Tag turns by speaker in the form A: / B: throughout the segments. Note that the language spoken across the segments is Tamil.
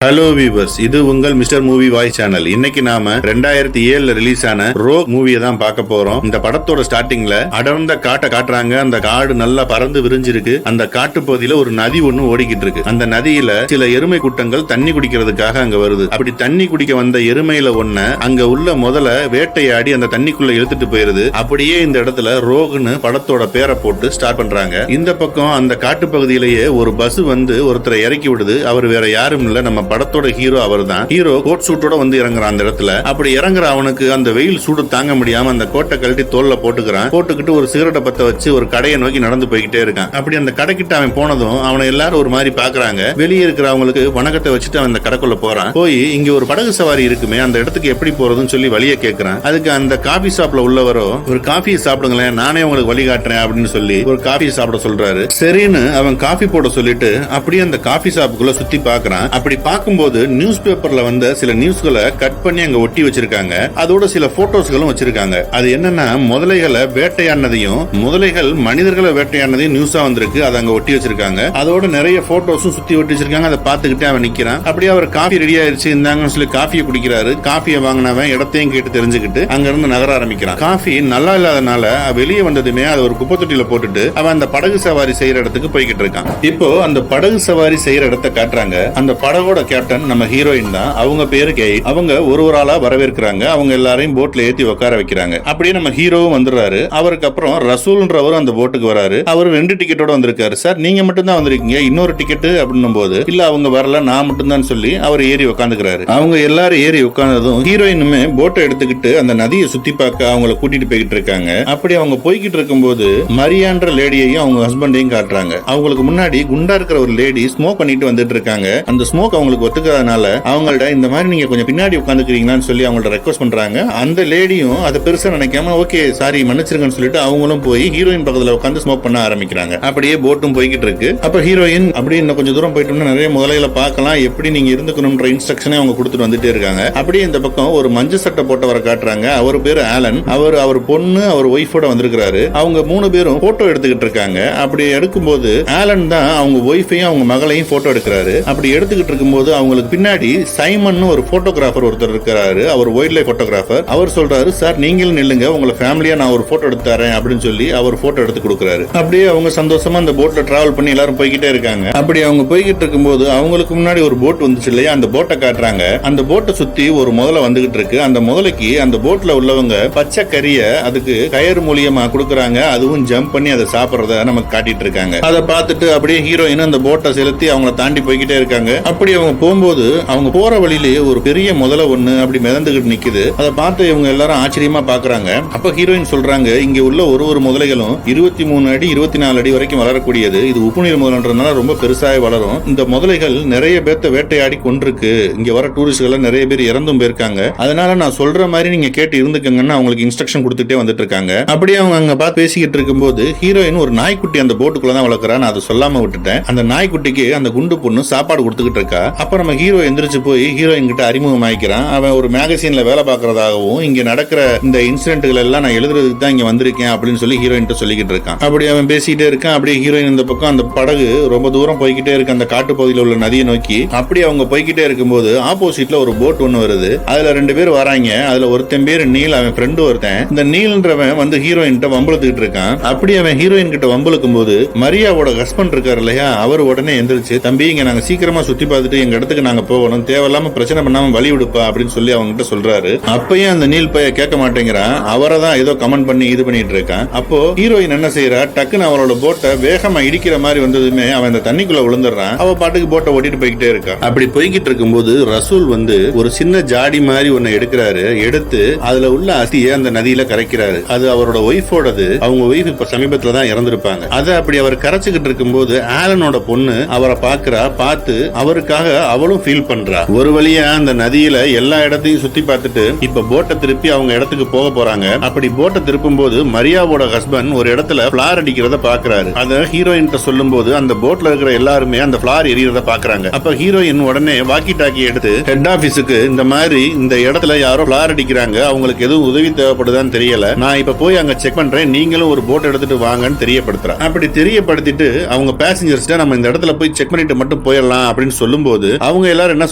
A: ஹலோ வீவர்ஸ், இது உங்கள் மிஸ்டர் மூவி வாய்ஸ் சேனல். இன்னைக்கு நாம 2007 ரிலீஸ் ஆன ரோக் மூவியை தான் பார்க்க போறோம். இந்த படத்தோட ஸ்டார்டிங்ல அடர்ந்த காட்டை காட்டுறாங்க. அந்த காடு நல்லா பறந்து விரிஞ்சிருக்கு. அந்த காட்டு பகுதியில ஒரு நதி ஒண்ணு ஓடிக்கிட்டு இருக்கு. அந்த நதியில சில எருமை கூட்டங்கள் தண்ணி குடிக்கிறதுக்காக அங்க வருது. அப்படி தண்ணி குடிக்க வந்த எருமையில ஒண்ணு அங்க உள்ள முதல்ல வேட்டையாடி அந்த தண்ணிக்குள்ள இழுத்துட்டு போயிருது. அப்படியே இந்த இடத்துல ரோக்னு படத்தோட பேரை போட்டு ஸ்டார்ட் பண்றாங்க. இந்த பக்கம் அந்த காட்டு பகுதியிலேயே ஒரு பஸ் வந்து ஒருத்தரை இறக்கி விடுது. அவர் வேற யாரும் இல்ல, நம்ம படத்தோட ஹீரோ அவர் தான். ஹீரோ கோட் சூட்டோட வந்து இறங்குறான் அந்த இடத்துல. அப்படி இறங்குற அவனுக்கு அந்த வெயில் சூடு தாங்க முடியாம அந்த கோட்டை கழட்டி தோல்ல போட்டுக்கிறான். போட்டுக்கிட்டு ஒரு சிகரெட்டை பத்த வச்சு ஒரு கடையை நோக்கி நடந்து போய்கிட்டே இருக்கான். அப்படி அந்த கடைக்கிட்ட அவன் போனதும் அவனை எல்லாரும் ஒரு மாதிரி பாக்குறாங்க. வெளியே இருக்கிறவங்களுக்கு வணக்கத்தை வச்சுட்டு அவன் அந்த கடைக்குள்ள போறான். போய் இங்க ஒரு படகு சவாரி இருக்குமே, அந்த இடத்துக்கு எப்படி போறதுன்னு சொல்லி வழியை கேட்கிறான். அதுக்கு அந்த காபி ஷாப்ல உள்ளவரோ, ஒரு காஃபி சாப்பிடுங்களேன், நானே உங்களுக்கு வழி காட்டுறேன் அப்படின்னு சொல்லி ஒரு காஃபி சாப்பிட சொல்றாரு. சரின்னு அவன் காஃபி போட சொல்லிட்டு அப்படியே அந்த காஃபி ஷாப்புக்குள்ள சுத்தி பாக்குறான். அப்படி பார்க்கும்போது நியூஸ் பேப்பர்ல வந்த சில நியூஸ்களை கட் பண்ணி அங்க ஒட்டி வச்சிருக்காங்க. அதோட சில போட்டோஸ்களும் வச்சிருக்காங்க. அது என்னன்னா, முதலைகளை வேட்டையாடினதையும் முதலைகள் மனிதர்களை வேட்டையாடினதையும் நியூஸா வந்திருக்கு. அதை அங்க ஒட்டி வச்சிருக்காங்க. அதோட நிறைய போட்டோஸும் சுத்தி ஒட்டி வச்சிருக்காங்க. அதை பார்த்துக்கிட்டே அவன் நிக்கிறான். அப்படியே அவர் காஃபி ரெடி ஆயிருச்சு, இந்தாங்கன்னு சொல்லி காஃபியை குடிக்கிறாரு. காஃபியை வாங்கினவன் இடத்தையும் கேட்டு தெரிஞ்சுக்கிட்டு அங்க இருந்து நகர ஆரம்பிக்கிறான். காஃபி நல்லா இல்லாதனால வெளியே வந்ததுமே அதை ஒரு குப்பை தொட்டியில போட்டுட்டு அவன் அந்த படகு சவாரி செய்யற இடத்துக்கு போய்கிட்டு இருக்கான். இப்போ அந்த படகு சவாரி செய்யற இடத்தை காட்டுறாங்க. அந்த படகோட கேப்டன் நம்ம ஹீரோயின் தான். அவங்க பேரு கேட். அவங்க ஒரு ஆளா வரவேற்கிறாங்க. அவங்க எல்லாரையும் போட்ல ஏத்தி உட்கார வைக்கிறாங்க. அப்படியே நம்ம ஹீரோவும் வந்துடுறாரு. அவருக்கு அப்புறம் ரசூல்ன்றவரும் அந்த போட்டுக்கு வராரு. அவரு 2 டிக்கெட்டோட வந்திருக்காரு. சார், நீங்க மட்டும் தான் வந்திருக்கீங்க, இன்னொரு டிக்கெட் அப்படின்னும் போது, இல்ல அவங்க வரல, நான் மட்டும் தான் சொல்லி அவர் ஏறி உட்காந்துக்கிறாரு. அவங்க எல்லாரும் ஏறி உட்கார்ந்ததும் ஹீரோயினுமே போட்டை எடுத்துக்கிட்டு அந்த நதியை சுத்தி பார்க்க அவங்களை கூட்டிட்டு போய்கிட்டு இருக்காங்க. அப்படி அவங்க போய்கிட்டு இருக்கும்போது மரியான்ற லேடியையும் அவங்க ஹஸ்பண்டையும் காட்டுறாங்க. அவங்களுக்கு முன்னாடி குண்டா இருக்கிற ஒரு லேடி ஸ்மோக் பண்ணிட்டு வந்துட்டு இருக்காங்க. அந்த ஸ்மோக் அவங்களுக்கு ஒத்துக்காதனால அவங்கள்ட்ட இந்த மாதிரி நீங்க கொஞ்சம் பின்னாடி உட்காந்துக்கிறீங்களான்னு சொல்லி அவங்கள்ட்ட ரெக்வஸ்ட் பண்றாங்க. அந்த லேடியும் அதை பெருசா நினைக்காம ஓகே சாரி மன்னிச்சிருங்கன்னு சொல்லிட்டு அவங்களும் போய் ஹீரோயின் பக்கத்துல உட்காந்து ஸ்மோக் பண்ண ஆரம்பிக்கிறாங்க. அப்படியே போட்டும் போய்கிட்டு இருக்கு. அப்ப ஹீரோயின் அப்படி இன்னும் கொஞ்சம் தூரம் போயிட்டோம்னா நிறைய முதலைகளை பார்க்கலாம், எப்படி நீங்க இருந்துக்கணும்ன்ற இன்ஸ்ட்ரக்ஷனே அவங்க கொடுத்துட்டு வந்துட்டே இருக்காங்க. அப்படியே இந்த பக்கம் ஒரு மஞ்சள் சட்டை போட்டவரை காட்டுறாங்க. அவர் பேரு ஆலன். அவர் பொண்ணு அவர் ஒய்ஃபோட வந்திருக்கிறாரு. அவங்க 3 பேரும் போட்டோ எடுத்துக்கிட்டு இருக்காங்க. அப்படி எடுக்கும்போது ஆலன் தான் அவங்க ஒய்ஃபையும் அவங்க மகளையும் போட்டோ எடுக்கிறாரு. அப்படி எடுத்துக்கிட்டு இருக்கும்போது அவங்களுக்கு பின்னாடி சைமன் ஒரு போட்டோகிராஃபர் ஒருத்தர் இருக்கிறாரு. அவர் வைல்ட் லைஃப் போட்டோகிராஃபர். அவர் சொல்றாரு, சார் நீங்களும் நில்லுங்க, உங்களை ஃபேமிலியா நான் ஒரு போட்டோ எடுத்து தரேன் அப்படின்னு சொல்லி அவர் போட்டோ எடுத்து கொடுக்குறாரு. அப்படியே அவங்க சந்தோஷமா அந்த போட்ல டிராவல் பண்ணி எல்லாரும் போய்கிட்டே இருக்காங்க. அப்படி அவங்க போய்கிட்டு இருக்கும்போது அவங்களுக்கு முன்னாடி ஒரு போட் வந்துச்சு இல்லையா, அந்த போட்டை காட்டுறாங்க. அந்த போட்டை சுத்தி ஒரு முதலை வந்துகிட்டு இருக்கு. அந்த முதலைக்கு அந்த போட்ல உள்ளவங்க பச்சை கறிய அதுக்கு கயிறு மூலியமா கொடுக்கறாங்க. அதுவும் ஜம்ப் பண்ணி அதை சாப்பிடறத நமக்கு காட்டிட்டு இருக்காங்க. அதை பார்த்துட்டு அப்படியே ஹீரோயின் அந்த போட்டை செலுத்தி அவங்கள தாண்டி போய்கிட்டே இருக்காங்க. அப்படி அவங்க போகும்போது அவங்க போற வழியிலேயே ஒரு பெரிய முதலை ஒண்ணு அப்படி மிதந்துகிட்டு நிக்குது. அதை பார்த்து இவங்க எல்லாரும் ஆச்சரியமா பாக்குறாங்க. அப்ப ஹீரோயின் சொல்றாங்க, இங்க உள்ள ஒரு முதலைகளும் 23 அடி 24 அடி வரைக்கும் வளரக்கூடியது. இது உப்புநீர் முதலன்றதுனால ரொம்ப பெருசாக வளரும். இந்த முதலைகள் நிறைய பேர்த்த வேட்டையாடி கொண்டிருக்கு. இங்க வர டூரிஸ்ட்கள் நிறைய பேர் இறந்தும் போயிருக்காங்க. அதனால நான் சொல்ற மாதிரி நீங்க கேட்டு இருந்துக்கங்கன்னு அவங்களுக்கு இன்ஸ்ட்ரக்ஷன் கொடுத்துட்டே வந்துட்டு இருக்காங்க. அப்படியே அவங்க அங்க பார்த்து பேசிக்கிட்டு இருக்கும்போது ஹீரோயின் ஒரு நாய்க்குட்டி அந்த போட்டுக்குள்ள தான் வளர்க்குறா. நான் அதை சொல்லாம விட்டுட்டேன். அந்த நாய்க்குட்டிக்கு அந்த குண்டு பொண்ணு சாப்பாடு கொடுத்துக்கிட்டு இருக்கா. அப்ப நம்ம ஹீரோ எந்திரிச்சு போய் ஹீரோயின் கிட்ட அறிமுகமாயிக்கிறான். அவன் ஒரு மேகசின்ல வேலை பார்க்கறதாகவும் இங்க நடக்கிற இந்த இன்சிடென்ட்கள் எல்லாம் நான் எழுதுறதுக்கு தான் இங்க வந்திருக்கேன் அப்படின்னு சொல்லி ஹீரோயின் சொல்லிக்கிட்டு இருக்கான். அப்படி அவன் பேசிக்கிட்டே இருக்கான். அப்படியே ஹீரோயின் இந்த பக்கம் அந்த படகு ரொம்ப தூரம் போய்கிட்டே இருக்கு அந்த காட்டு பகுதியில் உள்ள நதியை நோக்கி. அப்படி அவங்க போய்கிட்டே இருக்கும்போது ஆப்போசிட்ல ஒரு போட் ஒண்ணு வருது. அதுல 2 பேர் வராங்க. அதுல ஒருத்தன் பேரு நீல், அவன் ஃப்ரெண்டு ஒருத்தன். இந்த நீல்ன்றவன் வந்து ஹீரோயின் கிட்ட வம்பளுத்துக்கிட்டு இருக்கான். அப்படி அவன் ஹீரோயின் கிட்ட வம்பளுக்கும் போது மரியாவோட ஹஸ்பண்ட் இருக்காரு இல்லையா, அவர் உடனே எந்திரிச்சு, தம்பி இங்க நாங்க சீக்கிரமா சுத்தி பார்த்துட்டு எங்க இடத்துக்கு நாங்க போகணும், தேவையில்லாம பிரச்சனை பண்ணாம வழி விடுப்பா அப்படின்னு சொல்லி அவங்க கிட்ட சொல்றாரு. அப்பயும் அந்த நீல் பைய கேட்க மாட்டேங்கிறான். அவரை தான் ஏதோ கமெண்ட் பண்ணி இது பண்ணிட்டு இருக்கான். அப்போ ஹீரோயின் என்ன செய்யறா, டக்குன்னு அவரோட போட்டை வேகமா இடிக்கிற மாதிரி வந்ததுமே அவன் அந்த தண்ணிக்குள்ள விழுந்துடுறான். அவ பாட்டுக்கு போட்டை ஓட்டிட்டு போய்கிட்டே இருக்கா. அப்படி போய்கிட்டு இருக்கும்போது ரசூல் வந்து ஒரு சின்ன ஜாடி மாதிரி ஒன்னு எடுக்கிறாரு. எடுத்து அதுல உள்ள அஸ்தியை அந்த நதியில கரைக்கிறாரு. அது அவரோட ஒய்ஃபோடது. அவங்க ஒய்ஃப் இப்ப சமீபத்துல தான் இறந்திருப்பாங்க. அதை அப்படி அவர் கரைச்சுக்கிட்டு இருக்கும்போது ஆலனோட பொண்ணு அவரை பாக்குறா. பார்த்து அவருக்காக அவளும் ஃபீல் பண்றா. ஒரு வழியா அந்த நதியில எல்லா இடத்தையும் சுத்தி பார்த்துட்டு இப்ப போட்டை திருப்பி அவங்க இடத்துக்கு போக போறாங்க. அப்படி போட்டை திருப்பும் போது மரியாவோட ஹஸ்பண்ட் ஒரு இடத்துல பிளார் அடிக்கிறத பாக்குறாரு. அத ஹீரோயின் சொல்லும் போது அந்த போட்ல இருக்கிற எல்லாருமே அந்த பிளார் எரியறத பாக்குறாங்க. அப்ப ஹீரோயின் உடனே வாக்கி டாக்கி எடுத்து ஹெட் ஆபீஸுக்கு இந்த மாதிரி இந்த இடத்துல யாரோ பிளார் அடிக்கிறாங்க, அவங்களுக்கு எதுவும் உதவி தேவைப்படுதான்னு தெரியல, நான் இப்ப போய் அங்க செக் பண்றேன், நீங்களும் ஒரு போட் எடுத்துட்டு வாங்கன்னு தெரியப்படுத்துறா. அப்படி தெரியப்படுத்திட்டு அவங்க பேசஞ்சர்ஸ் நம்ம இந்த இடத்துல போய் செக் பண்ணிட்டு மட்டும் போயிடலாம் அப்படின்னு சொல்லும் போது அவங்க எல்லாரும் என்ன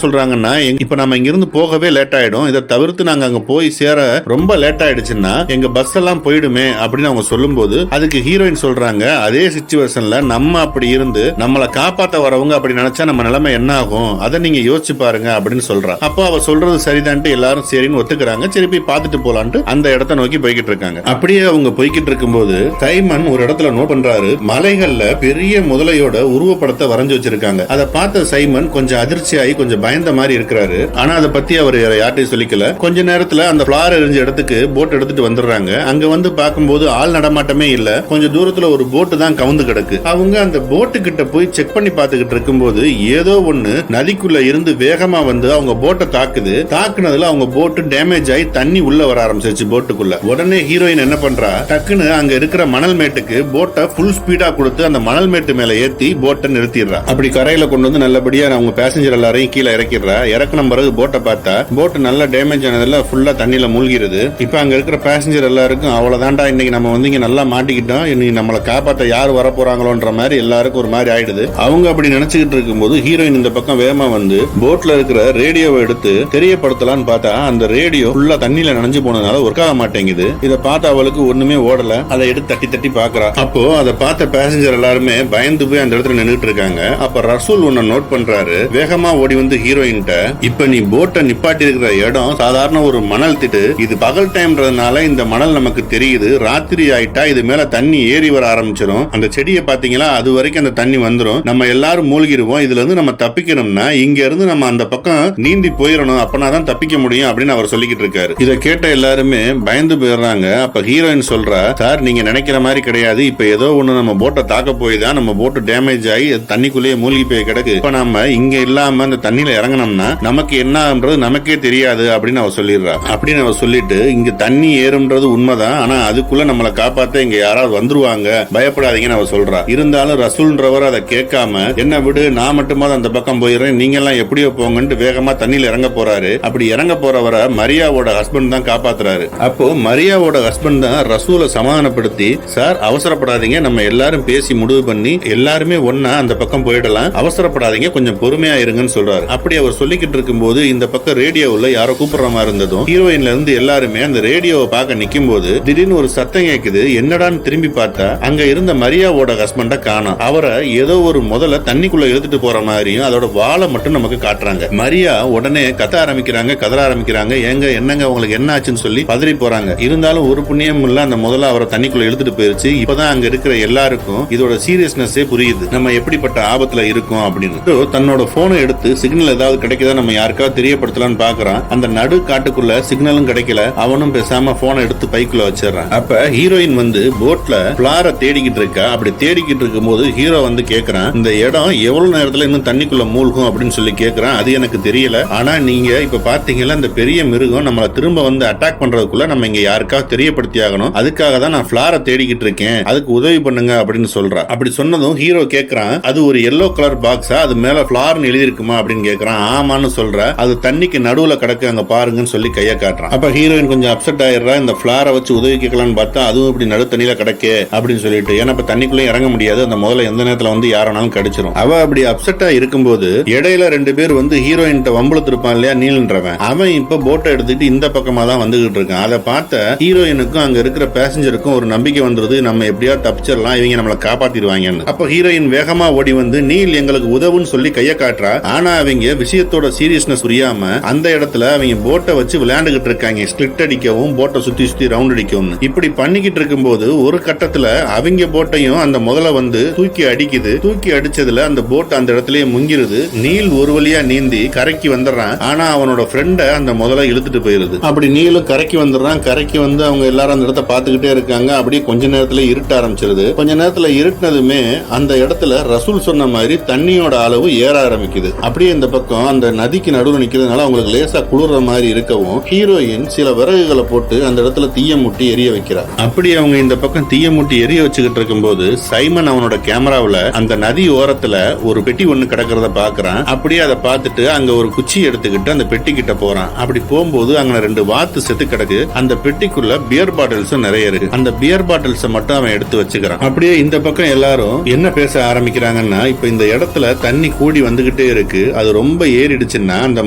A: சொல்றாங்கன்னா, இப்ப நம்ம இங்க இருந்து போகவே லேட் ஆயிடும், இதை தவிர்த்து நாங்க அங்க போய் சேர ரொம்ப லேட் ஆயிடுச்சுன்னா எங்க பஸ் எல்லாம் போயிடுமே அப்படின்னு அவங்க சொல்லும்போது அதுக்கு ஹீரோயின் சொல்றாங்க, அதே சிச்சுவேஷன்ல நம்ம அப்படி இருந்து நம்மளை காப்பாத்த வரவங்க அப்படி நினைச்சா நம்ம நிலைமை என்ன ஆகும், அதை நீங்க யோசிச்சு பாருங்க அப்படின்னு சொல்றா. அப்போ அவ சொல்றது சரிதான்ட்டு எல்லாரும் சரின்னு ஒத்துக்கிறாங்க. சரி போய் பார்த்துட்டு போலான்ட்டு அந்த இடத்தை நோக்கி போய்கிட்டு இருக்காங்க. அப்படியே அவங்க போய்கிட்டு இருக்கும்போது சைமன் ஒரு இடத்துல நோட் பண்றாரு, மலைகள்ல பெரிய முதலையோட உருவப்படத்தை வரைஞ்சு வச்சிருக்காங்க. அதை பார்த்த சைமன் கொஞ்சம் அதிர்ச்சியாகி கொஞ்சம் பயந்த மாதிரி இருக்கிறாரு. ஆனா அதை பத்தி அவர் யார்ட்டையும் சொல்லிக்கல. கொஞ்ச நேரத்துல அந்த பிளார் எரிஞ்ச இடத்துக்கு போட் எடுத்துட்டு வந்துடுறாங்க. அங்க வந்து பார்க்கும்போது ஆள் நடமாட்டமே இல்ல, கொஞ்சம் தூரத்துல ஒரு போட்டு தான் கவுந்து கிடக்கு. அவங்க அந்த போட்டு கிட்ட போய் செக் பண்ணி பார்த்துக்கிட்டு இருக்கும்போது ஏதோ ஒண்ணு நதிக்குள்ள இருந்து வேகமா வந்து அவங்க போட்டை தாக்குது. தாக்குனதுல அவங்க போட்டு டேமேஜ் ஆகி தண்ணி உள்ள வர ஆரம்பிச்சிருச்சு போட்டுக்குள்ள. உடனே ஹீரோயின் என்ன பண்றா, டக்குன்னு அங்க இருக்கிற மணல் மேட்டுக்கு போட்டை ஃபுல் ஸ்பீடா கொடுத்து அந்த மணல் மேட்டு மேல ஏத்தி போட்டை நிறுத்திடுறா. அப்படி கரையில கொண்டு வந்து நல்லபடியா அவங்க பேசஞ்சர் எல்லாரையும் கீழே இறக்கிடுறா. இறக்கின பிறகு போட்டை பார்த்தா போட்டு நல்லா டேமேஜ் ஆனதுல ஃபுல்லா தண்ணியில மூழ்கிறது. இப்ப அங்க இருக்கிற பேசஞ்சர் எல்லாருக்கும் அவ்வளவுதான்டா, இன்னைக்கு நம்ம வந்து இங்க நல்லா மாட்டிக்கிட்டோம், இன்னைக்கு நம்மளை காப்பாத்த யார் வர போறாங்களோன்ற மாதிரி எல்லாருக்கும் ஒரு மாதிரி ஆயிடுது. அவங்க அப்படி நினைச்சுக்கிட்டு இருக்கும்போது ஹீரோயின் இந்த பக்கம் வேகமா வந்து போட்ல இருக்கிற ரேடியோவை எடுத்து தெரியப்படுத்தலான்னு பார்த்தா அந்த ரேடியோ ஃபுல்லா தண்ணியில நனைஞ்சு போனதுனால ஒர்க் ஆக மாட்டேங்குது. இதை பார்த்து அவளுக்கு ஒண்ணுமே ஓடல. அதை எடுத்து தட்டி தட்டி பாக்குறா. அப்போ அதை பார்த்த பேசஞ்சர் எல்லாருமே பயந்து போய் அந்த இடத்துல நின்றுட்டு இருக்காங்க. அப்ப ரசூல் ஒன்ன நோட் பண்றாரு. வேகமா ஓடி வந்து ஹீரோயின்ட்ட, இப்ப நீ போட்டை நிப்பாட்டி இருக்கிற இடம் சாதாரண ஒரு மணல் திட்டு, இது பகல் டைம்ன்றதுனால இந்த மணல் நமக்கு தெரியுது, ராத்திரி ஆயிட்டா இது மேல தண்ணி ஏறி வர ஆரம்பிச்சிடும், அந்த செடியை பாத்தீங்களா அது வரைக்கும் அந்த தண்ணி வந்துடும், நம்ம எல்லாரும் மூழ்கிடுவோம், இதுல இருந்து நம்ம தப்பிக்கணும்னா இங்க இருந்து நம்ம அந்த பக்கம் நீந்தி போயிடணும், அப்பனாதான் தப்பிக்க முடியும் அப்படின்னு அவர் சொல்லிக்கிட்டு இருக்காரு. இதை கேட்ட எல்லாருமே பயந்து போயிடுறாங்க. அப்ப ஹீரோயின் சொல்றா, சார் நீங்க நினைக்கிற மாதிரி கிடையாது, இப்ப ஏதோ ஒண்ணு நம்ம போட்டை தாக்க போய் தான் நம்ம போட்டு டேமேஜ் ஆகி தண்ணிக்குள்ளேயே மூழ்கி போய் கிடக்கு, இப்ப நம்ம இங்க இல்லாம அந்த தண்ணியில இறங்கணும்னா நமக்கு என்னன்றது நமக்கே தெரியாது அப்படின்னு அவர் சொல்லிடுறா. அப்படின்னு அவர் சொல்லிட்டு, இங்க தண்ணி ஏறும்ன்றது உண்மைதான், ஆனா அதுக்குள்ள நம்மளை காப்பாத்த இங்க யாராவது வந்துருவாங்க, பயப்படாதீங்கன்னு அவர் சொல்றா. இருந்தாலும் ரசூல்ன்றவர் அதை கேட்காம, என்ன விடு நான் மட்டுமா அந்த பக்கம் போயிடுறேன், நீங்க எல்லாம் எப்படியோ போங்கன்னு வேகமா தண்ணியில இறங்க போறாரு. அப்படி இறங்க போறவரை மரியாவோட ஹஸ்பண்ட் தான் காப்பாத்துறாரு. அப்போ மரியாவோட ஹஸ்பண்ட் தான் ரசூலை சமாதானப்படுத்தி, சார் அவசரப்படாதீங்க, நம்ம எல்லாரும் பேசி முடிவு பண்ணி எல்லாருமே ஒன்னா அந்த பக்கம் போயிடலாம், அவசரப்படாதீங்க, கொஞ்சம் பொறுமையா இருங்கன்னு சொல்றாரு. அப்படி அவர் சொல்லிக்கிட்டு இருக்கும்போது இந்த பக்கம் ரேடியோவில் யாரோ கூப்பிடுற மாதிரி இருந்ததும் ஹீரோயின்ல இருந்து எல்லாருமே அந்த ரேடியோவை பார்க்க நிக்கும் போது திடீர்னு ஒரு சத்தம் கேக்குது. என்னடான்னு திரும்பி பார்த்தா அங்க இருந்த மரியாவோட ஹஸ்பண்ட காணோம். அவரை ஏதோ ஒரு முதல்ல தண்ணிக்குள்ள இழுத்துட்டு போற மாதிரியும் அதோட வாழை மட்டும் நமக்கு காட்டுறாங்க. மரியா உடனே கத்த ஆரம்பிக்கிறாங்க, கதற ஆரம்பிக்கிறாங்க, ஏங்க என்னங்க உங்களுக்கு என்ன ஆச்சுன்னு சொல்லி பதறி போறாங்க. இருந்தாலும் ஒரு புண்ணியம் இல்ல, அந்த முதல்ல அவரை தண்ணிக்குள்ள இழுத்துட்டு போயிருச்சு. இப்பதான் அங்க இருக்கிற எல்லாருக்கும் இதோட சீரியஸ்னஸே புரியுது, நம்ம எப்படிப்பட்ட ஆபத்துல இருக்கோம் அப்படின்னு. தன்னோட போனை எடுத்து சிக்னல் ஏதாவது கிடைக்குதா நம்ம யாருக்காவது தெரியப்படுத்தலாம்னு பாக்குறான். அந்த நடு காட்டுக்குள்ள சிக்னலும் கிடைக்கல. அவனும் பேசாம போனை எடுத்து பைக்குள்ள வச்சிடறான். அப்ப ஹீரோயின் வந்து போட்ல பிளார தேடிக்கிட்டு இருக்கா. அப்படி தேடிக்கிட்டு இருக்கும் போது ஹீரோ வந்து கேக்குறான், இந்த இடம் எவ்வளவு நேரத்துல இன்னும் தண்ணிக்குள்ள மூழ்கும் அப்படின்னு சொல்லி கேக்குறான். அது எனக்கு தெரியல, ஆனா நீங்க இப்ப பாத்தீங்கன்னா இந்த பெரிய மிருகம் நம்மள திரும்ப வந்து அட்டாக் பண்றதுக்குள்ள நம்ம இங்க யாருக்காவது தெரியப்படுத்தி ஆகணும், அதுக்காக தான் நான் பிளார தேடிக்கிட்டு இருக்கேன், அதுக்கு உதவி பண்ணுங்க அப்படின்னு சொல்றான். அப்படி சொன்னதும் ஹீரோ கேக்குறான், அது ஒரு எல்லோ கலர் பாக்ஸா, அது மேல பிளார்னு எழுதி இருக்குமா அப்படின்னு கேக்குறான். ஆமான்னு சொல்ற. அது தண்ணிக்கு நடுவுல கிடக்கு, அங்க பாருங்கன்னு சொல்லி கைய காட்டுறான். அப்ப ஹீரோயின் கொஞ்சம் அப்செட் ஆயிடுறா. இந்த பிளாரை வச்சு உதவி கேட்கலான்னு பார்த்தா அதுவும் இப்படி நடு தண்ணியில கிடக்கு அப்படின்னு சொல்லிட்டு, ஏன்னா இப்ப தண்ணிக்குள்ளே இறங்க முடியாது, அந்த முதல்ல எந்த நேரத்துல வந்து யாரானாலும் கடிச்சிரும். அவ அப்படி அப்செட்டா இருக்கும்போது இடையில ரெண்டு பேர் வந்து ஹீரோயின் வம்பளத்து இருப்பான் இல்லையா, நீலன்றவன், அவன் இப்ப போட்டை எடுத்துட்டு இந்த பக்கமா தான் வந்துகிட்டு இருக்கான். அதை பார்த்த ஹீரோயினுக்கும் அங்க இருக்கிற பேசஞ்சருக்கும் ஒரு நம்பிக்கை வந்துருது, நம்ம எப்படியா தப்பிச்சிடலாம், இவங்க நம்மளை காப்பாத்திடுவாங்கன்னு. அப்ப ஹீரோயின் வேகமா ஓடி வந்து நீல் எங்களுக்கு உதவுன்னு சொல்லி கைய காட்டுறா. ஆனா அவங்க விஷயத்தோட சீரியஸ்னஸ் புரியாம அந்த இடத்துல அவங்க போட்டை வச்சு விளையாண்டுகிட்டு இருக்காங்க, ஸ்பிளிட் அடிக்கவும் போட்டை சுத்தி சுத்தி ரவுண்ட் அடிக்கவும். இப்படி பண்ணிக்கிட்டு இருக்கும்போது ஒரு கட்டத்துல அவங்க போட்டையும் அந்த முதல்ல வந்து தூக்கி அடிக்குது. தூக்கி அடிச்சதுல அந்த போட் அந்த இடத்துலயே முங்கிருது. நீல் ஒரு வழியா நீந்தி கரைக்கு வந்துடுறான். ஆனா அவனோட ஃப்ரெண்ட அந்த முதல்ல இழுத்துட்டு போயிருது. அப்படி நீலும் கரைக்கு வந்துடுறான். கரைக்கு வந்து அவங்க எல்லாரும் அந்த இடத்த பாத்துக்கிட்டே இருக்காங்க. அப்படியே கொஞ்ச நேரத்துல இருட்ட ஆரம்பிச்சிருது. கொஞ்ச நேரத்துல இருட்டினதுமே அந்த இடத்துல ரசூல் சொன்ன மாதிரி தண்ணியோட அளவு ஏற ஆரம்பிக்குது. அப்படியே இந்த பக்கம் அந்த நதிக்கு நடுவில் நிக்கிறதுனால அவங்களுக்கு லேசா குளிர்ற மாதிரி இருக்கவும் ஹீரோயின் சில விறகுகளை போட்டு அந்த இடத்துல தீய மூட்டி எரிய வைக்கிறார். அப்படி அவங்க இந்த பக்கம் தீய மூட்டி எரிய வச்சுக்கிட்டு இருக்கும் போது சைமன் அவனோட கேமராவுல அந்த நதி ஓரத்துல ஒரு பெட்டி ஒண்ணு கிடக்கிறத பாக்குறான். அப்படியே அதை பார்த்துட்டு அங்க ஒரு குச்சி எடுத்துக்கிட்டு அந்த பெட்டி கிட்ட போறான். அப்படி போகும்போது அங்க ரெண்டு வாத்து செத்து கிடக்கு. அந்த பெட்டிக்குள்ள பியர் பாட்டில்ஸும் நிறைய இருக்கு. அந்த பியர் பாட்டில்ஸ் மட்டும் அவன் எடுத்து வச்சுக்கிறான். அப்படியே இந்த பக்கம் எல்லாரும் என்ன பேச ஆரம்பிக்கிறாங்கன்னா, இப்ப இந்த இடத்துல தண்ணி கூடி வந்துகிட்டே இருக்கு, அது ரொம்ப ஏறிடுச்சுன்னா அந்த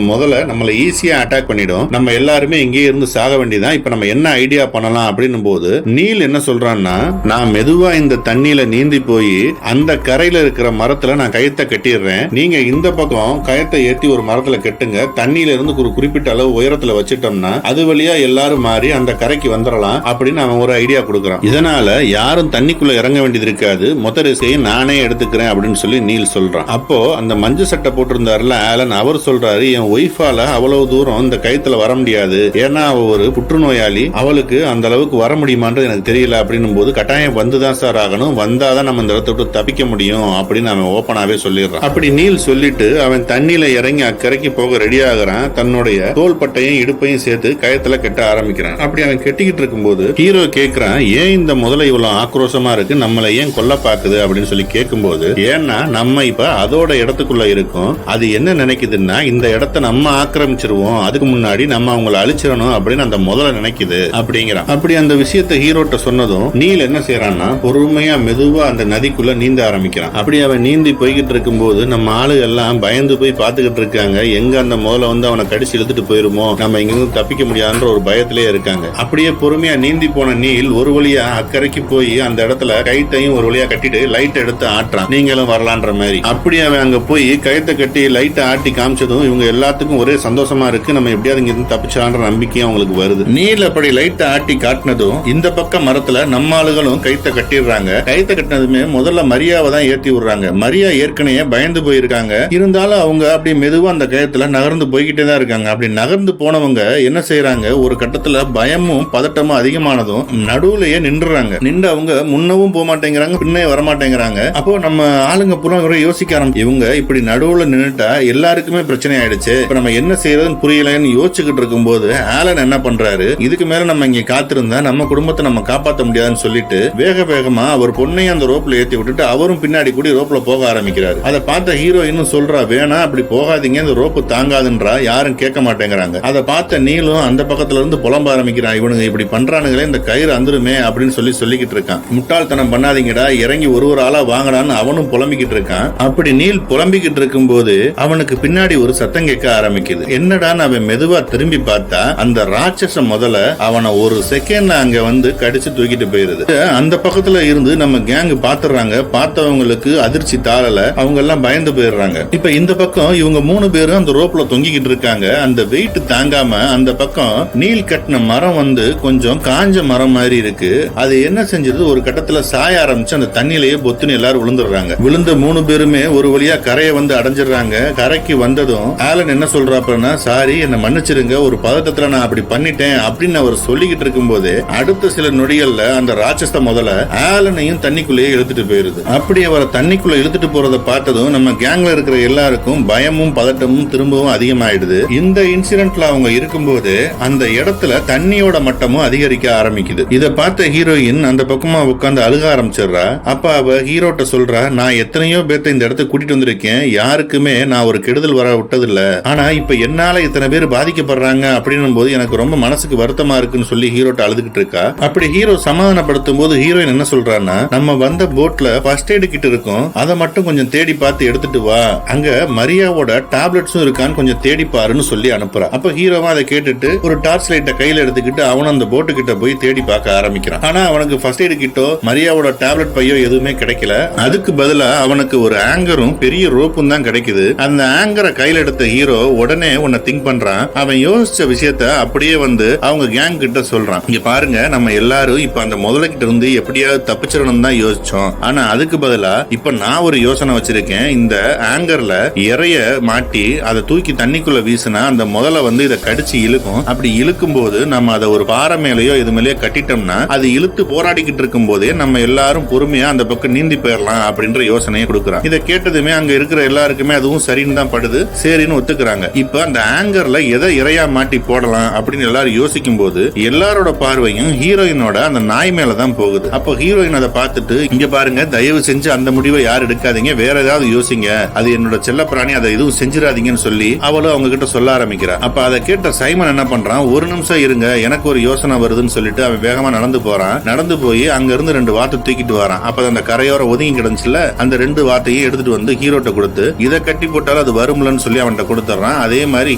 A: முதல்ல நம்மள ஈஸியா அட்டாக் பண்ணிடும், நம்ம எல்லாருமே இங்கேயே இருந்து சாக வேண்டியதான். இப்ப நம்ம என்ன ஐடியா பண்ணலாம் அப்படின்னு போது நீல் என்ன சொல்றான்னா, நான் மெதுவா இந்த தண்ணியில நீந்தி போய் அந்த கரையில இருக்கிற மரத்துல நான் கயத்தை கட்டிடுறேன், நீங்க இந்த பக்கம் கயத்தை ஏத்தி ஒரு மரத்துல கட்டுங்க, தண்ணியில இருந்து ஒரு குறிப்பிட்ட அளவு உயரத்துல வச்சிட்டோம்னா அது வழியா எல்லாரும் மாறி அந்த கரைக்கு வந்துடலாம் அப்படின்னு அவன் ஒரு ஐடியா கொடுக்கறான். இதனால யாரும் தண்ணிக்குள்ள இறங்க வேண்டியது இருக்காது, மொத்த ரிஸ்கையை நானே எடுத்துக்கிறேன் அப்படின்னு சொல்லி நீல் சொல்றான். அப்போ அந்த மஞ்சள் சட்டை போட்டிருந்தாருல ஆலன், அவர் சொல்றாரு, என் ஒய்ஃபால அவ்வளவு தூரம் இந்த கயத்துல வர முடியாது, ஏன்னா அவ ஒரு புற்றுநோயாளி, அவளுக்கு அந்த அளவுக்கு வர முடியுமான்றது எனக்கு தெரியல அப்படின்னும் போது கட்டாயம் வந்துதான் சார் ஆகணும், வந்தாதான் நம்ம இந்த இடத்த விட்டு தப்பிக்க முடியும் அப்படின்னு அவன் ஓப்பனாவே சொல்லிடுறான். அப்படி நீல் சொல்லிட்டு அவன் தண்ணியில இறங்கி அக்கறைக்கு போக ரெடி ஆகுறான். தன்னுடைய தோள்பட்டையும் இடுப்பையும் சேர்த்து கயத்துல கட்ட ஆரம்பிக்கிறான். அப்படி அவன் கெட்டிக்கிட்டு இருக்கும்போது ஹீரோ கேக்குறான், ஏன் இந்த முதல்ல இவ்வளவு ஆக்ரோஷமா இருக்கு, நம்மளை ஏன் கொல்ல பாக்குது அப்படின்னு சொல்லி கேட்கும்போது, ஏன்னா நம்ம இப்ப அதோட இடத்துக்குள்ள இருக்கோம், அது என்ன நினைக்குதுன்னா இந்த இடத்த நம்ம ஆக்கிரமிச்சிருவோம், அதுக்கு முன்னாடி நம்ம அவங்களை அழிச்சிடணும் அப்படின்னு அந்த முதல்ல நினைக்குது அப்படிங்கிறான். அப்படி அந்த விஷயத்தை ஹீரோட்ட சொன்னதும் நீல் என்ன செய்யறான்னா பொறுமையா மெதுவா அந்த நதிக்குள்ள நீந்த ஆரம்பிக்கிறான். அப்படி அவன் நீந்தி போய்கிட்டு இருக்கும்போது நம்ம ஆளுகள் எல்லாம் பயந்து போய் பாத்துக்கிட்டு இருக்காங்க, எங்க அந்த முதல்ல வந்து அவனை கடிச்சு இழுத்துட்டு போயிருமோ, நம்ம இங்க இருந்து தப்பிக்க முடியாதுன்ற ஒரு பயத்திலே இருக்காங்க. அப்படியே பொறுமையா நீந்தி போன நீல் ஒரு வழியா அக்கறைக்கு போய் அந்த இடத்துல கைத்தையும் ஒரு வழியா கட்டிட்டு லைட் எடுத்து ஆட்டுறான், நீங்களும் வரலான்ற மாதிரி. அப்படி அவன் அங்க போய் கயத்தை கட்டி லைட்டை ஆட்டி காமிச்சதும் இவங்க எல்லாத்துக்கும் ஒரே சந்தோஷமா இருக்கு, நம்ம எப்படியாவது இங்க இருந்து தப்பிச்சான்ற நம்பிக்கையும் அவங்களுக்கு வருது. நீல் அப்படி லைட்டை ஆட்டி காட்டினதும் இந்த பக்கம் மரத்துல நம்ம ஆளுகளும் கைத்தை கட்டிடுறாங்க. கைத்தை கட்டினதுமே முதல்ல மரியாவை தான் ஏத்தி விடுறாங்க. மரியா ஏற்கனவே பயந்து போயிருக்காங்க, இருந்தாலும் அவங்க அப்படி மெதுவா அந்த கயத்துல நகர்ந்து போய்கிட்டே தான் இருக்காங்க. அப்படி நகர்ந்து போனவங்க என்ன செய்யறாங்க, ஒரு கட்டத்துல பயமும் பதட்டமும் அதிகமானதும் நடுவுலயே நின்றுறாங்க. நின்று அவங்க முன்னவும் போக மாட்டேங்கிறாங்க, பின்னே வர மாட்டேங்கிறாங்க. அப்போ நம்ம ஆளுங்க பூரா யோசிக்க ஆரம்பிச்சு, இவங்க இப்படி நடுவுல நின்னுட்டா எல்லாருக்குமே பிரச்சனை ஆயிடுச்சு, இப்ப நம்ம என்ன செய்யறதுன்னு புரியலன்னு யோசிச்சுக்கிட்டு இருக்கும் போது ஆலன் என்ன பண்றாரு, இதுக்கு மேல நம்ம இங்க காத்திருந்தா நம்ம குடும்பத்தை நம்ம காப்பாற்ற முடியாதுன்னு சொல்லிட்டு வேக வேகமா அவர் பொண்ணையும் அந்த ரோப்ல ஏத்தி விட்டுட்டு அவரும் பின்னாடி கூடி ரோப்ல போக ஆரம்பிக்கிறாரு. அதை பார்த்த ஹீரோ இன்னும் சொல்றா, வேணா அப்படி போகாதீங்க, இந்த ரோப்பு தாங்காதுன்றா, யாரும் கேட்க மாட்டேங்கிறாங்க. அதை பார்த்த நீலும் அந்த பக்கத்துல இருந்து புலம்ப ஆரம்பிக்கிறான், இவனுங்க இப்படி பண்றானுங்களே, இந்த கயிறு அந்துருமே அப்படின்னு சொல்லிக்கிட்டு இருக்கான். முட்டாள்தனம் பண்ணாதீங்கடா, இறங்கி ஒரு ஆளா வாங்கடான்னு அவனும் புலம்பிக்கிட்டு இருக்கான். அப்படி நீல் புலம்பிக்கிட்டு இருக்கும் போது அவனுக்கு பின்னாடி ஒரு சத்தம் கேட்க ஆரம்பிக்குது. என்னடான்னு அவன் மெதுவா திரும்பி பார்த்தா அந்த ராட்சச முதல்ல அவனை ஒரு செகண்ட் அங்க வந்து கடிச்சு தூக்கிட்டு போயிருது. அந்த பக்கத்துல இருந்து நம்ம கேங் பாத்துறாங்க. பார்த்தவங்களுக்கு அதிர்ச்சி தாளல, அவங்க எல்லாம் பயந்து போயிடுறாங்க. இப்ப இந்த பக்கம் இவங்க 3 பேரும் அந்த ரோப்ல தொங்கிக்கிட்டு இருக்காங்க. அந்த வெயிட் தாங்காம அந்த பக்கம் நீல் கட்டின மரம் வந்து கொஞ்சம் காஞ்ச மரம் மாதிரி இருக்கு. அது என்ன செஞ்சது, ஒரு கட்டத்துல சாய ஆரம்பிச்சு அந்த தண்ணியிலேயே பொத்துன்னு எல்லாரும் விழுந்துடுறாங்க. விழுந்த 3 பேருமே ஒரு வழியா கரையை வந்து அடைஞ்சிடுறாங்க. கரைக்கு வந்ததும் ஆலன் என்ன சொல்றாப்பன்னா, சாரி என்ன மன்னிச்சிருங்க, ஒரு பதட்டத்துல நான் அப்படி பண்ணிட்டேன் அப்படின்னு அவர் சொல்லிக்கிட்டு இருக்கும் போது அடுத்த சில நொடிகள்ல அந்த ராட்சச முதல்ல ஆலனையும் தண்ணிக்குள்ளேயே இழுத்துட்டு போயிருது. அப்படி அவரை தண்ணிக்குள்ள இழுத்துட்டு போறதை பார்த்ததும் நம்ம கேங்ல இருக்கிற எல்லாருக்கும் பயமும் பதட்டமும் திரும்பவும் அதிகமாயிடுது. இந்த இன்சிடென்ட்ல அவங்க இருக்கும்போது அந்த இடத்துல தண்ணியோட மட்டமும் அதிகரிக்க ஆரம்பிக்குது. இதை பார்த்த ஹீரோயின் அந்த பக்கமா உட்கார்ந்து அழுக ஆரம்பிச்சிடுறா. அப்ப அவ ஹீரோட்ட சொல்றா, நான் எத்தனையோ பேர்த்த இந்த இடத்துக்கு கூட்டிட்டு வந்திருக்கேன், யாருக்குமே நான் ஒரு கெடுதல் வர விட்டது இல்ல, ஆனா இப்ப என்னால இத்தனை பேர் பாதிக்கப்படுறாங்க அப்படின்னும் போது எனக்கு ரொம்ப மனசுக்கு வருத்தமா இருக்குன்னு சொல்லி ஹீரோட்ட அழுதுகிட்டு இருக்கா. அப்படி ஹீரோ சமாதானப்படுத்தும் போது ஹீரோயின் என்ன சொல்றான்னா, நம்ம வந்த போட்ல ஃபர்ஸ்ட் எய்ட் கிட் இருக்கும், அதை மட்டும் கொஞ்சம் தேடி பார்த்து எடுத்துட்டு வா, அங்க மரியாவோட டேப்லெட்ஸும் இருக்கான்னு கொஞ்சம் தேடி பாருன்னு சொல்லி அனுப்புறா. அப்ப ஹீரோவா அதை கேட்டுட்டு ஒரு டார்ச் லைட்டை கையில எடுத்துக்கிட்டு அவன் அந்த போட்டு கிட்ட போய் தேடி பார்க்க ஆரம்பிக்கிறான். ஆனா அவனுக்கு ஃபர்ஸ்ட் எய்ட் கிட்டோ மரியாவோட டேப்லெட் பையோ எதுவுமே கிடைக்கல. அதுக்கு பதிலா அவனுக்கு ஒரு ஆங்கரும் பெரிய ரோப்பும் தான் கிடைக்குது. அந்த ஆங்கரை கையில எடுத்த ஹீரோ உடனே உன்னை திங்க் பண்றான். அவன் யோசிச்ச விஷயத்த அப்படியே வந்து அவங்க கேங் கிட்ட சொல்றான், இங்க பாருங்க, நம்ம எல்லாரும் இப்ப அந்த முதல்ல கிட்ட இருந்து எப்படியாவது தப்பிச்சிடணும் தான் யோசிச்சோம், ஆனா அதுக்கு பதிலா இப்ப நான் ஒரு யோசனை வச்சிருக்கேன், இந்த ஆங்கர்ல இறைய மாட்டி அதை தூக்கி தண்ணிக்குள்ள வீசினா அந்த முதல்ல வந்து இதை கடிச்சு இழுக்கும். அப்படி இழுக்கும் போது நம்ம அதை ஒரு பாறை மேலேயோ இது மேலேயோ கட்டிட்டோம்னா அது இழுத்து போராடிக்கிட்டு இருக்கும் போதே நம்ம எல்லாரும் பொறுமையா அந்த பக்கம் நீந்தி போயிடலாம் அப்படின்ற யோசனையை கொடுக்குறான். இதை கேட்டதுமே அங்க இருக்கிற எல்லாருக்குமே அதுவும் சரின்னு தான் படுது, சரின்னு ஒத்துக்கிறாங்க. இப்ப அந்த ஆங்கர்ல எதை இறையா மாட்டி போடலாம் அப்படின்னு எல்லாரும் யோசிக்கும் போது எல்லாரோட பார்வையும் ஹீரோயினோட அந்த நாய் மேலதான் போகுது. அப்போ ஹீரோயின் அதை பார்த்துட்டு, இங்க பாருங்க, தயவு செஞ்சு அந்த முடிவை யார் எடுக்காதீங்க, வேற ஏதாவது யோசிங்க, அது என்னோட செல்ல பிராணி, அதை எதுவும் செஞ்சிடாதீங்கன்னு சொல்லி அவளும் அவங்க கிட்ட சொல்ல ஆரம்பிக்கிறா. அப்ப அதை கேட்ட சைமன் என்ன பண்றான், ஒரு நிமிஷம் இருங்க, எனக்கு ஒரு யோசனை வருதுன்னு சொல்லிட்டு அவன் வேகமா நடந்து போறான். நடந்து போய் அங்க இருந்து 2 வார்த்தை தூக்கிட்டு வரான். அப்ப அந்த கரையோர ஒதுங்கி கிடந்துச்சுல, அந்த 2 வார்த்தையும் எடுத்துட்டு வந்து ஹீரோட்ட கொடுத்து, இதை கட்டி போட்டாலும் அது வரும்லன்னு சொல்லி அவன்கிட்ட கொடுத்துறான். அதே மாதிரி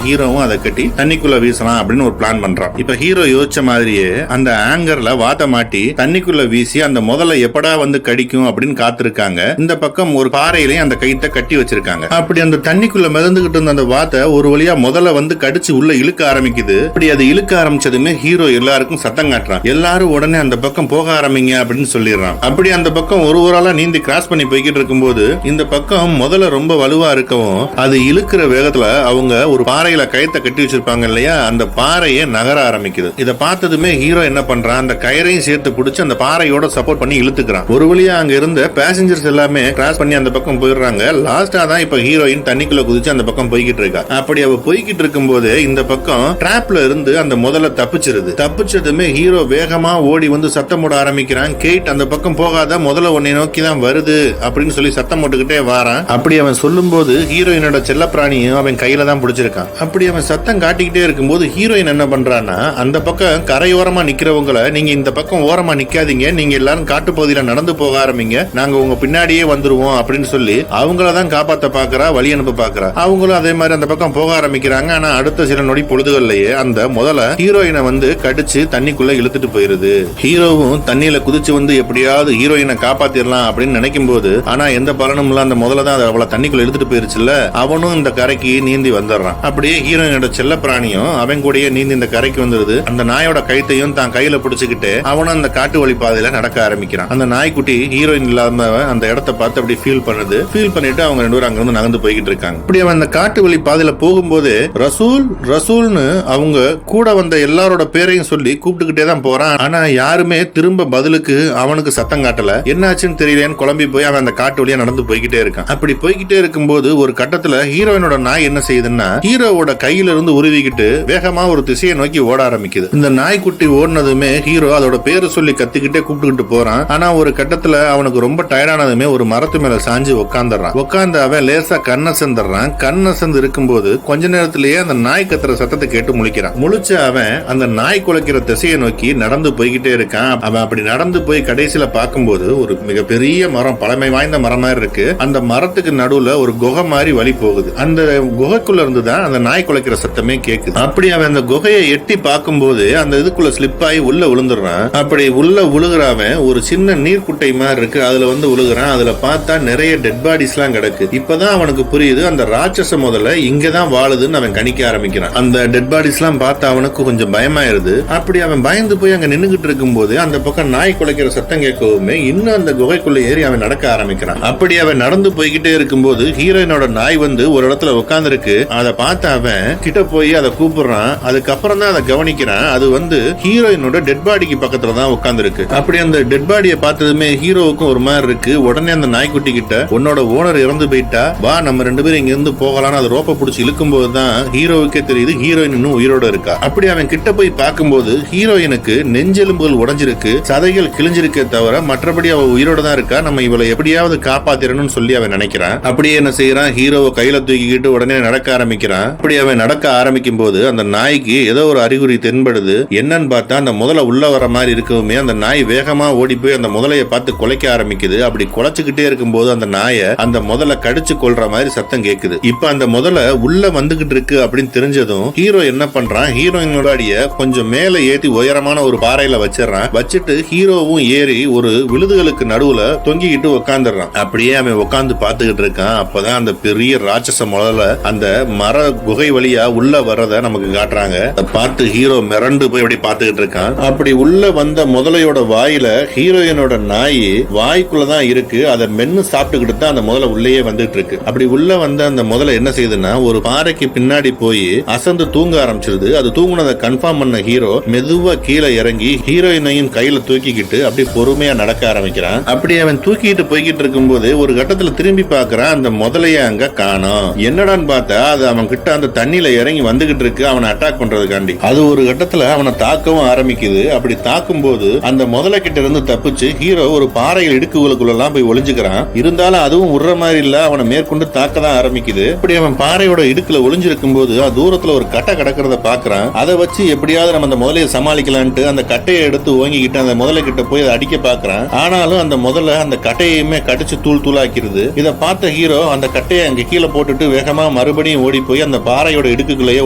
A: ஹீரோவும் அதை கட்டி தண்ணிக்குள்ள வீசலாம் அப்படின்னு ஒரு பிளான் பண்றான். இப்ப ஹீரோ யோசிச்ச மாதிரியே அந்த ஆங்கர்ல வாட்ட மாட்டி தண்ணிக்குள்ள வீசி அந்த முதல்ல எப்படா வந்து கடிக்கும் அப்படின்னு காத்திருக்காங்க. இந்த பக்கம் ஒரு பாறையிலையும் அந்த கைத்தை கட்டி வச்சிருக்காங்க. அப்படி அந்த தண்ணிக்குள்ள மிதந்துகிட்டு இருந்த அந்த வாத்தை ஒரு வழியா முதல்ல வந்து கடிச்சு உள்ள இழுக்க ஆரம்பிக்குது. அப்படி அது இழுக்க ஆரம்பிச்சதுமே ஹீரோ எல்லாருக்கும் சத்தம் காட்டுறான். எல்லாரும் உடனே அந்த பக்கம் போக ஆரம்பிங்க அப்படின்னு சொல்லிடுறான். அப்படி அந்த பக்கம் ஒரு ஆளா நீந்தி கிராஸ் பண்ணி போய்கிட்டு இருக்கும்போது இந்த பக்கம் முதல்ல ரொம்ப வலுவா இருக்கவும் அது இழுக்கிற வேகத்துல அவங்க ஒரு பாறையில கயத்தை கட்டி வச்சிருப்பாங்க இல்லையா, அந்த பாறையை நகர ஆரம்பிக்குது. இதை பார்த்ததுமே ஹீரோ என்ன பண்றான், அந்த கயிறையும் சேர்த்து பிடிச்சு அந்த பாறையோட சப்போர்ட் பண்ணி இழுத்துக்கிறான். ஒரு வழியா அங்க இருந்த பேசஞ்சர்ஸ் எல்லாமே கிராஸ் பண்ணி அந்த பக்கம் போயிடுறாங்க. லாஸ்டா தான் இப்ப ஹீரோயின் தண்ணிக்குள்ள குதிச்சு அந்த பக்கம் போய்கிட்டு இருக்கா. அப்படி அவ போய்கிட்டு இருக்கும் போது இந்த பக்கம் டிராப்ல இருந்து அந்த முதல்ல தப்பிச்சிருது. தப்பிச்சதுமே ஹீரோ வேகமா ஓடி வந்து சத்தம் போட ஆரம்பிக்கிறான். கேட் அந்த பக்கம் போகாத, முதல்ல உன்னை நோக்கி தான் வருது அப்படின்னு சொல்லி சத்தம் போட்டுக்கிட்டே வாரான். அப்படி அவன் சொல்லும் போது ஹீரோயினோட செல்ல பிராணியும் அவன் கையில தான் பிடிச்சிருக்கான். அப்படி அவன் சத்தம் காட்டிக்கிட்டே இருக்கும்போது ஹீரோயின் என்ன பண்றான்னா, அந்த பக்கம் கரையோரமா நிக்கிறவங்களை நீங்க இந்த பக்கம் ஓரமா நிக்காதீங்க, நீங்க எல்லாரும் காட்டு பகுதியில நடந்து போக ஆரம்பிங்க, நாங்க உங்க பின்னாடியே வந்துருவோம் அப்படின்னு சொல்லி அவங்கள தான் காப்பாத்த பாக்குறா, வழி அனுப்ப பாக்குறா. அவங்களும் அதே மாதிரி அந்த பக்கம் போக ஆரம்பிக்கிறாங்க. ஆனா அடுத்த சில நொடி பொழுதுகள்லயே அந்த முதல்ல ஹீரோயினை வந்து கடிச்சு தண்ணிக்குள்ள இழுத்துட்டு போயிருது. ஹீரோவும் தண்ணியில குதிச்சு வந்து எப்படியாவது ஹீரோயினை காப்பாத்திரலாம் அப்படின்னு நினைக்கும் போது ஆனா எந்த பலனும் இல்ல, அந்த முதல்ல தான் அவளை தண்ணிக்குள்ள இழுத்துட்டு போயிருச்சுல்ல, அவனும் இந்த கரைக்கு நீந்தி வந்துடுறான். அப்படியே ஹீரோயினோட செல்ல பிராணியும் அவன் கூடயே நீந்தி இந்த கரைக்கு வந்துருது. அந்த நாயோட கைத்தையும் தான் கையில பிடிச்சுக்கிட்டு அவனும் அந்த காட்டு வழி பாதையில நடக்க ஆரம்பிக்கிறான். அந்த நாய்க்குட்டி ஹீரோயின் இல்லாம அந்த இடத்தை பார்த்து அப்படி ஃபீல் பண்ணுது. ஃபீல் பண்ணிட்டு அவங்க ரெண்டு பேரும் அங்க இருந்து நகர்ந்து போய்கிட்டு இருக்காங்க. இப்படி அவன் அந்த காட்டு வழி பாதையில போகும்போது ரசூல் ரசூல்னு அவங்க கூட வந்த எல்லாரோட பேரையும் சொல்லி கூப்பிட்டுக்கிட்டே தான் போறான். ஆனா யாருமே திரும்ப பதிலுக்கு அவனுக்கு சத்தம் காட்டல. என்னாச்சுன்னு தெரியலன்னு குழம்பி போய் அவன் அந்த காட்டு வழியா நடந்து போய்கிட்டே இருக்கான். அப்படி போய்கிட்டே இருக்கும்போது ஒரு கட்டத்துல ஹீரோயினோட நாய் என்ன செய்யுதுன்னா, ஹீரோவோட கையில இருந்து உருவிக்கிட்டு வேகமா ஒரு திசையை நோக்கி ஓட ஆரம்பிக்குது. இந்த நாய்க்குட்டி ஓடினதுமே ஹீரோ அதோட பேரு சொல்லி கத்திக்கிட்டே கூப்பிட்டுக்கிட்டு போறான். ஆனா ஒரு கட்டத்துல அவனுக்கு ரொம்ப டயர்டானதுமே ஒரு மரத்து மேல சாஞ்சு உட்காந்துறான். உட்காந்து அவன் லேசா கண்ணை செந்துறான். கண்ணை செந்து இருக்கும்போது கொஞ்ச நேரத்திலேயே அந்த நாய் கத்துற சத்தத்தை கேட்டு முழிக்கிறான். முழிச்ச அவன் அந்த நாய் குலைக்கிற திசையை நோக்கி நடந்து போய்கிட்டே இருக்கான். அவன் அப்படி நடந்து போய் கடைசியில பார்க்கும்போது ஒரு மிகப்பெரிய மரம், பழமை வாய்ந்த மரம் மாதிரி இருக்கு. அந்த மரத்துக்கு நடுவுல ஒரு குகை மாதிரி வழி போகுது. அந்த குகைக்குள்ள இருந்துதான் அந்த நாய் குலைக்கிற சத்தமே கேக்குது. அப்படி அவன் அந்த குகையை எட்டி பார்க்கும்போது அந்த இதுக்குள்ள ஸ்லிப் ஆகி உள்ள விழுந்துடுறான். அப்படி உள்ள விழுகிறவன் ஒரு சின்ன நீர்க்குட்டை மாதிரி இருக்கு, அதுல வந்து விழுகிறான். அதுல பார்த்தா நிறைய டெட் பாடிஸ் எல்லாம் கிடக்கு. இப்பதான் அவனுக்கு புரியுது அந்த ராட்சச முதல்ல இங்கதான் வாழுதுன்னு அவன் கணிக்க ஆரம்பிக்கிறான். அந்த டெட் பாடிஸ் எல்லாம் பார்த்தா அவனுக்கு கொஞ்சம் பயமாயிருது. அப்படி அவன் பயந்து போய் அங்க நின்னுகிட்டு இருக்கும் போது அந்த பக்கம் நாய் குலைக்கிற சத்தம் கேட்கவுமே இன்னும் அந்த குகைக்குள்ள ஏறி அவன் நடக்க ஆரம்பிக்கிறான். அப்படி அவன் நடந்து போய்கிட்டே இருக்கும்போது ஹீரோயினோட நாய் வந்து ஒரு இடத்துல உட்கார்ந்து இருக்கு. அதை பார்த்து அவன் கிட்ட போய் அதை கூப்பிடுறான். அதுக்கப்புறம் தான் அதை கவனிக்கிறான். அது வந்து ஹீரோயினோட டெட் பாடிக்கு பக்கத்துல தான் உட்கார்ந்து இருக்கு. அப்படி அந்த டெட் பாடியை பார்த்ததுமே ஹீரோவுக்கும் ஒரு மாதிரி இருக்கு. உடனே அந்த நாய்க்குட்டி கிட்ட, உன்னோட ஓனர் இறந்து போயிட்டா, வா நம்ம ரெண்டு பேரும் இங்க இருந்து போகலான்னு அது ரோப்பை பிடிச்சி இழுக்கும் போதுதான் ஹீரோவுக்கே தெரியுது ஹீரோயின் இன்னும் உயிரோட இருக்கா. அப்படி அவன் கிட்ட போய் பார்க்கும்போது ஹீரோயினுக்கு நெஞ்செலும்புகள் உடைஞ்சிருக்கு, சதைகள் கிழிஞ்சிருக்கே தவிர மற்றபடி அவ உயிரோட தான் இருக்கா. நம்ம இவளை எப்படியாவது காப்பாத்திரணும்னு சொல்லி அவன் நினைக்கிறான். அப்படியே என்ன செய்யறான், ஹீரோவை கையில தூக்கிக்கிட்டு உடனே நடக்க ஆரம்பிக்கிறான். அப்படி அவன் நடக்க ஆரம்பிக்கும் போது அந்த நாய்க்கு ஏதோ ஒரு அறிகுறி தென்படுது. என்னன்னு பார்த்தா அந்த முதல்ல உள்ள வர மாதிரி இருக்கவுமே அந்த நாய் வேகமா ஓடி போய் அந்த முதலைய பார்த்து குலைக்க ஆரம்பிக்குது. அப்படி குலைச்சுக்கிட்டே இருக்கும்போது அந்த நாயை அந்த முதல்ல கடிச்சு கொள்ற மாதிரி சத்தம் கேக்குது. இப்ப அந்த முதல்ல உள்ள வந்துகிட்டு இருக்கு அப்படின்னு தெரிஞ்சதும் ஹீரோ என்ன பண்றான், ஹீரோயினோட அடிய கொஞ்சம் மேல ஏத்தி உயரமான ஒரு பாறையில வச்சிடறான். வச்சுட்டு ஹீரோவும் ஏறி ஒரு விழுதுகளுக்கு நடுவுல தொங்கிக்கிட்டு உட்காந்துடுறான். அப்படியே அவன் உட்காந்து பார்த்துக்கிட்டு இருக்கான். அப்பதான் அந்த பெரிய ராட்சச முதல்ல அந்த மர குகை வழியா உள்ள வர்றத நமக்கு காட்டுறாங்க. பார்த்து ஹீரோ மிரண்டு போய் அப்படி பார்த்துக்கிட்டு இருக்கான். அப்படி உள்ள வந்த முதலையோட வாயில ஹீரோயினோட நாய் வாய்க்குள்ளதான் இருக்கு. அதை மென்னு சாப்பிட்டுக்கிட்டு தான் அந்த முதல்ல உள்ளேயே வந்துட்டு இருக்கு. அப்படி உள்ள வந்த அந்த முதல்ல என்ன செய்யுதுன்னா ஒரு பாறைக்கு பின்னாடி போய் அசந்து தூங்க ஆரம்பிச்சிருது. அது தூங்குனதை கன்ஃபார்ம் பண்ண ஹீரோ மெதுவா கீழே இறங்கி ஹீரோயினையும் கையில தூக்கிக்கிட்டு அப்படி பொறுமையா நடக்க ஆரம்பிக்கிறான். அப்படி அவன் தூக்கிட்டு போய்கிட்டு இருக்கும் போது ஒரு கட்டத்துல திரும்பி பார்க்கறான். அந்த முதலைய அங்க காணோம். என்னடான்னு பார்த்தா அது அவன் கிட்ட அந்த தண்ணியில இறங்கி வந்துகிட்டு இருக்கு அவனை அட்டாக் பண்றதுக்காண்டி. அது ஒரு கட்டத்துல அவனை தாக்கவும் ஆரம்பிக்குது. அப்படி தாக்கும் போது அந்த முதலை கிட்ட இருந்து தப்பிச்சு ஹீரோ ஒரு பாறையில் இடுக்குகளுக்குள்ள எல்லாம் போய் ஒளிஞ்சுக்கிறான். இருந்தாலும் அதுவும் உர்ற மாதிரி இல்ல, அவனை மேற்கொண்டு தாக்கதான் ஆரம்பிக்குது. அப்படி அவன் பாறையோட இடுக்குல ஒளிஞ்சிருக்கும் போது தூரத்துல ஒரு கட்டை கிடக்கிறத பாக்குறான். அதை வச்சு எப்படியாவது நம்ம அந்த முதலையை சமாளிக்கலான்ட்டு அந்த கட்டையை எடுத்து ஓங்கிக்கிட்டு அந்த முதலை கிட்ட போய் அதை அடிக்க பாக்குறான். ஆனாலும் அந்த முதல்ல அந்த கட்டையுமே கடிச்சு தூள் தூளாக்கிறது. இதை பார்த்த ஹீரோ அந்த கட்டையை அங்க கீழே போட்டுட்டு வேகமா மறுபடியும் ஓடி போய் அந்த பாறையோட இடுக்குள்ளேயே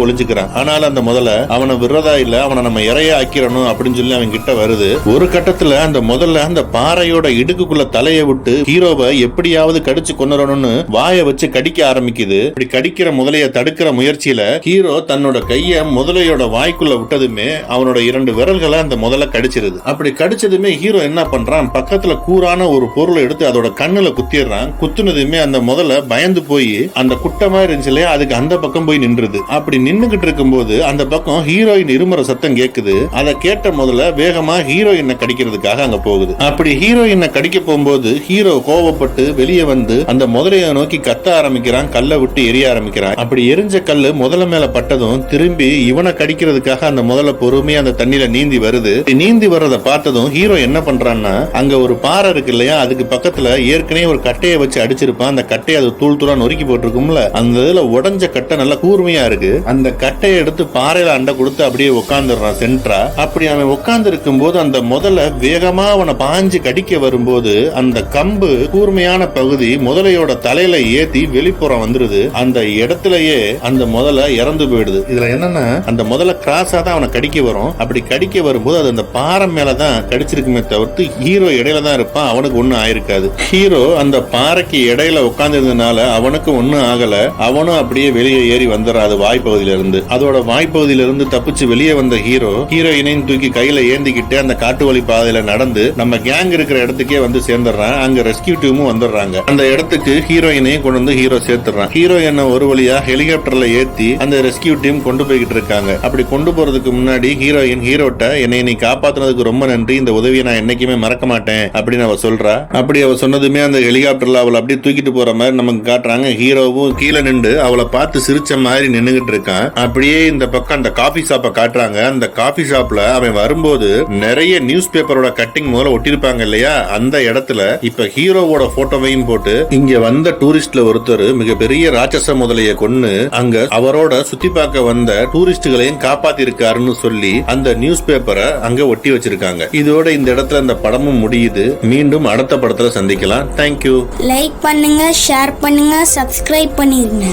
A: ஒளிஞ்சுக்கிறான். ஆனால் அந்த முதல்ல அவனை விடுறதா இல்ல, அவனை நம்ம இறைய ஆக்கிறணும் அப்படின்னு சொல்லி அவன் கிட்ட வருது. ஒரு கட்டத்துல அந்த முதல்ல அந்த பாறையோட இடுக்குள்ள தலையை விட்டு ஹீரோவை எப்படியாவது கடிச்சு கொண்டுறணும்னு வாயை வச்சு கடிக்க ஆரம்பிக்குது. இப்படி கடிக்கிற முதலைய தடுக்கிற முயற்சியில ஹீரோ தன்னோட கைய முதலையோட வாய்க்குள்ள விட்டதுமே அவனோட 2 விரல்களை அந்த முதல்ல கடிச்சிருது. அப்படி கடிச்சதுமே ஹீரோ என்ன பண்றான், பக்கத்துல கூரான ஒரு பொருளை எடுத்து அதோட கண்ணுல குத்திடுறான். குத்துனதுமே அந்த முதல்ல பயந்து போய் அந்த குட்டமா இருந்துச்சு இல்லையா, அதுக்கு அந்த பக்கம் போய் நின்றுது. அப்படி நின்னுகிட்டு இருக்கும் போது அந்த பக்கம் ஹீரோயின் இருமுற சத்தம் கேக்குது. அதை கேட்ட முதல்ல வேகமா ஹீரோயினை கடிக்கிறதுக்காக அங்க போகுது. அப்படி ஹீரோயினை கடிக்க போகும்போது ஹீரோ கோவப்பட்டு வெளியே வந்து அந்த முதலையை நோக்கி கத்த ஆரம்பிக்கிறான், கல்லை விட்டு எரிய ஆரம்பிக்கிறான். அப்படி எரிஞ்ச கல்லு முதல்ல மேல பட்டதும் திரும்பி இவனை கடிக்கிறதுக்காக அந்த முதல்ல பொறுமையா அந்த தண்ணியில நீந்தி வருது. நீந்தி வர்றத பார்த்ததும் ஹீரோ என்ன பண்றான்னா, அங்க ஒரு பாறை இருக்கு இல்லையா, அதுக்கு பக்கத்துல ஏற்கனவே ஒரு கட்டையை வச்சு அடிச்சிருப்பான். அந்த கட்டையை அது தூள் தூளா நொறுக்கி போட்டிருக்கும்ல, அந்த இதுல உடஞ்ச கட்டை நல்லா கூர்மையா இருக்கு. அந்த கட்டையை எடுத்து பாறையில அண்டை கொடுத்து அப்படியே உட்காந்துடுறான் சென்ட்ரா. அப்படி அவன் உட்கார்ந்து இருக்கும் போது அந்த முதல்ல வேகமா அவனை பாஞ்சு கடிக்க வரும்போது அந்த கம்பு கூர்மையான பகுதி முதலையோட தலையில ஏத்தி வெளிப்புறம் வந்துருது. அந்த இடத்துலயே அந்த முதல்ல இறந்து போயிடுது. இதுல என்னன்னா, அந்த முதல்ல கிராஸா தான் அவனை கடிக்க வரும். அப்படி கடிக்க வரும்போது அது அந்த பாறை மேலதான் கடிச்சிருக்குமே தவிர்த்து ஹீரோ இடையில தான் இருப்பான், அவனுக்கு ஒண்ணும் ஆயிருக்காது. ஹீரோ அந்த பாறைக்கு இடையில உட்கார்ந்து இருந்ததுனால அவனுக்கு ஒண்ணும் ஆகல. அவனும் அப்படியே வெளியே ஏறி வந்துடுறான் அது வாய்ப்பகுதியில இருந்து. அதோட வாய்ப்பகுதியில இருந்து தப்பிச்சு வெளியே வந்த ஹீரோயினையும் தூக்கி கையில ஏந்திக்கிட்டு அந்த காட்டு வழி பாதையில நடந்து நம்ம கேங் இருக்கிற இடத்துக்கே வந்து சேர்ந்துடுறான். அங்க ரெஸ்கியூ டீமும் வந்துடுறாங்க. அந்த இடத்துக்கு ஹீரோயினையும் கொண்டு வந்து ஹீரோ சேர்த்துறான். ஹீரோயினை ஒரு வழியா ஹெலிகாப்டர்ல ஏத்தி அந்த ரெஸ்கியூ டீம் கொண்டு போய்கிட்டு இருக்காங்க. அப்படி கொண்டு போறதுக்கு முன்னாடி ஹீரோயின் ஹீரோட்ட என்னை நீ காப்பாத்துனதுக்கு ரொம்ப நன்றி, இந்த உதவியை நான் என்னைக்குமே மறக்க மாட்டேன் அப்படின்னு அவ சொல்றா. அப்படி அவ சொன்னதுமே அந்த ஹெலிகாப்டர்ல அவளை அப்படியே தூக்கிட்டு போற மாதிரி நமக்கு காட்டுறாங்க. ஹீரோவும் கீழே நின்று அவளை பார்த்து சிரிச்ச மாதிரி நின்னுகிட்டு இருக்கான். அப்படியே இந்த பக்கம் அந்த காபி ஷாப்பை காட்டுறாங்க. அந்த காபி ஷாப்ல அவன் வரும்போது நிறைய நியூஸ் பேப்பரோட கட்டிங் முதல்ல ஒட்டிருப்பாங்க இல்லையா, அந்த இடத்துல இப்ப ஹீரோவோட போட்டோவையும் போட்டு இங்க வந்த டூரிஸ்ட்ல ஒருத்தர் மிகப்பெரிய ராட்சச முதலைய கொன்னு அங்க அவரோட சுத்தி பார்க்க வந்த டூரிஸ்டுகளையும் காப்பாத்தி இருக்காருன்னு சொல்லி அந்த நியூஸ் பேப்பரை அங்க ஒட்டி வச்சிருக்காங்க. இதோட இந்த இடத்துல இந்த படமும் முடியுது. மீண்டும் அடுத்த படத்துல சந்திக்கலாம். தேங்க்யூ.
B: லைக் பண்ணுங்க, ஷேர் பண்ணுங்க, சப்ஸ்கிரைப் பண்ணிருங்க.